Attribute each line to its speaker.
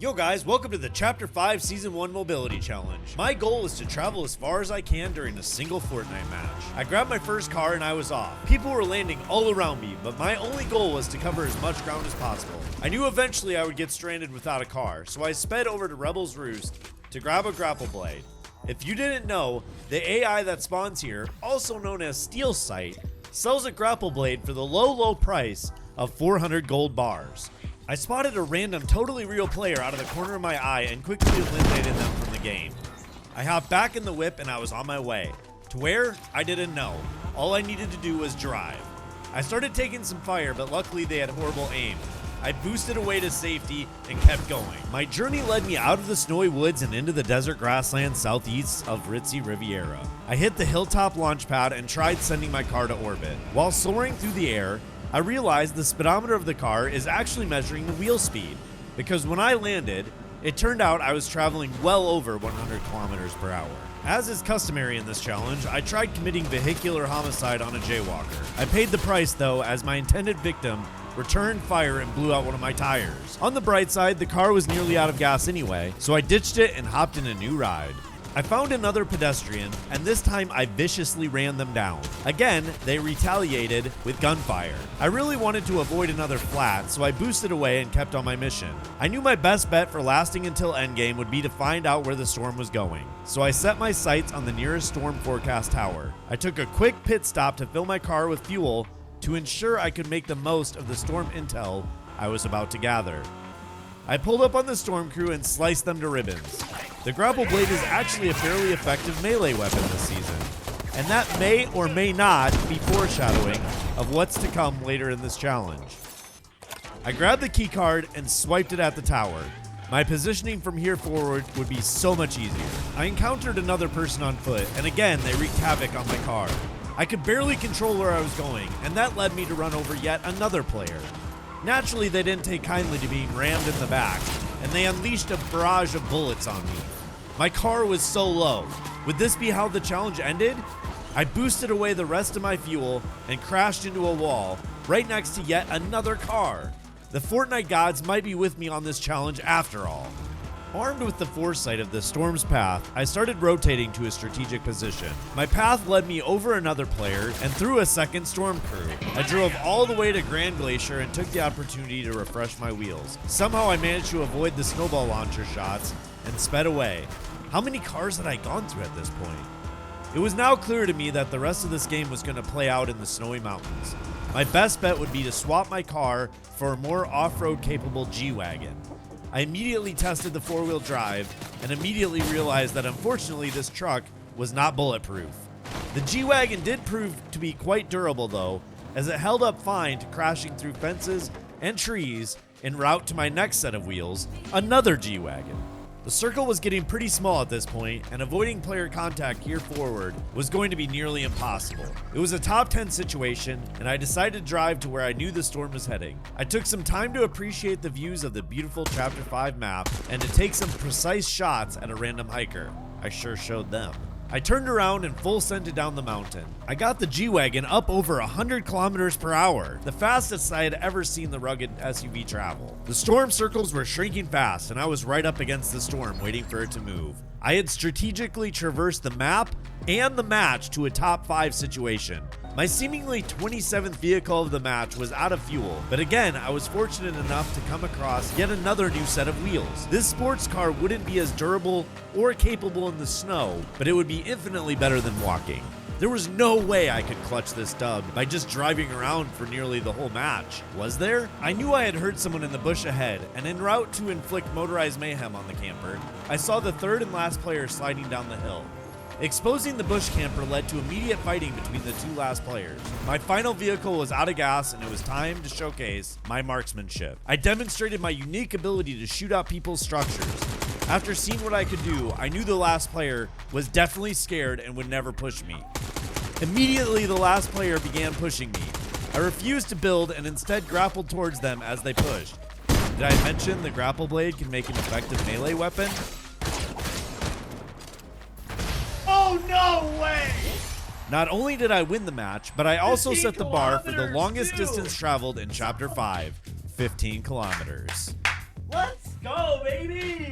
Speaker 1: Yo guys, welcome to the Chapter 5 Season 1 Mobility Challenge. My goal is to travel as far as I can during a single Fortnite match. I grabbed my first car and I was off. People were landing all around me, but my only goal was to cover as much ground as possible. I knew eventually I would get stranded without a car, so I sped over to Rebel's Roost to grab a grapple blade. If you didn't know, the AI that spawns here, also known as Steel Sight, sells a grapple blade for the low price of 400 gold bars. I spotted a random totally real player out of the corner of my eye and quickly eliminated them from the game. I hopped back in the whip and I was on my way. To where? I didn't know. All I needed to do was drive. I started taking some fire, but luckily they had horrible aim. I boosted away to safety and kept going. My journey led me out of the snowy woods and into the desert grassland southeast of Ritzy Riviera. I hit the hilltop launch pad and tried sending my car to orbit. While soaring through the air, I realized the speedometer of the car is actually measuring the wheel speed, because when I landed, it turned out I was traveling well over 100 kilometers per hour. As is customary in this challenge, I tried committing vehicular homicide on a jaywalker. I paid the price though, as my intended victim returned fire and blew out one of my tires. On the bright side, the car was nearly out of gas anyway, so I ditched it and hopped in a new ride. I found another pedestrian, and this time I viciously ran them down. Again, they retaliated with gunfire. I really wanted to avoid another flat, so I boosted away and kept on my mission. I knew my best bet for lasting until endgame would be to find out where the storm was going, so I set my sights on the nearest storm forecast tower. I took a quick pit stop to fill my car with fuel to ensure I could make the most of the storm intel I was about to gather. I pulled up on the storm crew and sliced them to ribbons. The grapple blade is actually a fairly effective melee weapon this season, and that may or may not be foreshadowing of what's to come later in this challenge. I grabbed the key card and swiped it at the tower. My positioning from here forward would be so much easier. I encountered another person on foot, and again they wreaked havoc on my car. I could barely control where I was going, and that led me to run over yet another player. Naturally, they didn't take kindly to being rammed in the back, and they unleashed a barrage of bullets on me. My car was so low. Would this be how the challenge ended? I boosted away the rest of my fuel and crashed into a wall right next to yet another car. The Fortnite gods might be with me on this challenge after all. Armed with the foresight of the storm's path, I started rotating to a strategic position. My path led me over another player and through a second storm crew. I drove all the way to Grand Glacier and took the opportunity to refresh my wheels. Somehow I managed to avoid the snowball launcher shots and sped away. How many cars had I gone through at this point? It was now clear to me that the rest of this game was going to play out in the snowy mountains. My best bet would be to swap my car for a more off-road capable G-Wagon. I immediately tested the four-wheel drive and immediately realized that unfortunately this truck was not bulletproof. The G-Wagon did prove to be quite durable though, as it held up fine to crashing through fences and trees en route to my next set of wheels, another G-Wagon. The circle was getting pretty small at this point, and avoiding player contact here forward was going to be nearly impossible. It was a top 10 situation, and I decided to drive to where I knew the storm was heading. I took some time to appreciate the views of the beautiful Chapter 5 map, and to take some precise shots at a random hiker. I sure showed them. I turned around and full sent it down the mountain. I got the G-Wagon up over 100 kilometers per hour, the fastest I had ever seen the rugged SUV travel. The storm circles were shrinking fast, and I was right up against the storm waiting for it to move. I had strategically traversed the map and the match to a top 5 situation. My seemingly 27th vehicle of the match was out of fuel, but again, I was fortunate enough to come across yet another new set of wheels. This sports car wouldn't be as durable or capable in the snow, but it would be infinitely better than walking. There was no way I could clutch this dub by just driving around for nearly the whole match, was there? I knew I had heard someone in the bush ahead, and en route to inflict motorized mayhem on the camper, I saw the third and last player sliding down the hill. Exposing the bush camper led to immediate fighting between the two last players. My final vehicle was out of gas and it was time to showcase my marksmanship. I demonstrated my unique ability to shoot out people's structures. After seeing what I could do, I knew the last player was definitely scared and would never push me. Immediately, the last player began pushing me. I refused to build and instead grappled towards them as they pushed. Did I mention the grapple blade can make an effective melee weapon? Oh, no way! Not only did I win the match, but I also set the bar for the longest distance traveled in Chapter 5, 15 kilometers. Let's go, baby!